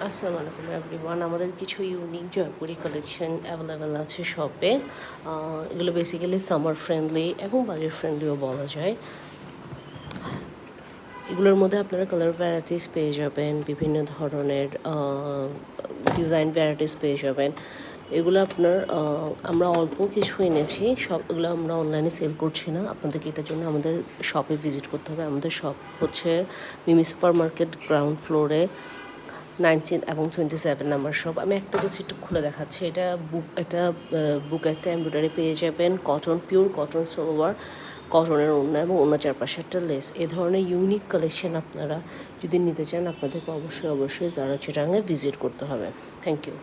আসসালামু আলাইকুম এভরিওয়ান। আমাদের কিছু ইউনিক জয়পুরি কালেকশন অ্যাভেলেবেল আছে শপে। এগুলো বেসিক্যালি সামার ফ্রেন্ডলি এবং বাজেট ফ্রেন্ডলিও বলা যায়। এগুলোর মধ্যে আপনারা কালার ভ্যারাইটিস পেয়ে যাবেন, বিভিন্ন ধরনের ডিজাইন ভ্যারাইটিস পেয়ে যাবেন। এগুলো আপনার আমরা অল্প কিছু এনেছি, সবগুলো আমরা অনলাইনে সেল করছি না। আপনাদেরকে এটার জন্য আমাদের শপে ভিজিট করতে হবে। আমাদের শপ হচ্ছে মিমি সুপার মার্কেট গ্রাউন্ড ফ্লোরে 19 এবং 27 নাম্বার শপ। আমি একটা জাস্ট একটু খুলে দেখাচ্ছি। এটা বুক একটা এমব্রয়ডারি পেয়ে যাবেন, কটন, পিওর কটন সালোয়ার, কটনের ওড়না এবং ওড়না চারপাশে একটা লেস। এ ধরনের ইউনিক কালেকশন আপনারা যদি নিতে চান আপনাদেরকে অবশ্যই যারা চিটাগাঙে ভিজিট করতে হবে। Thank you.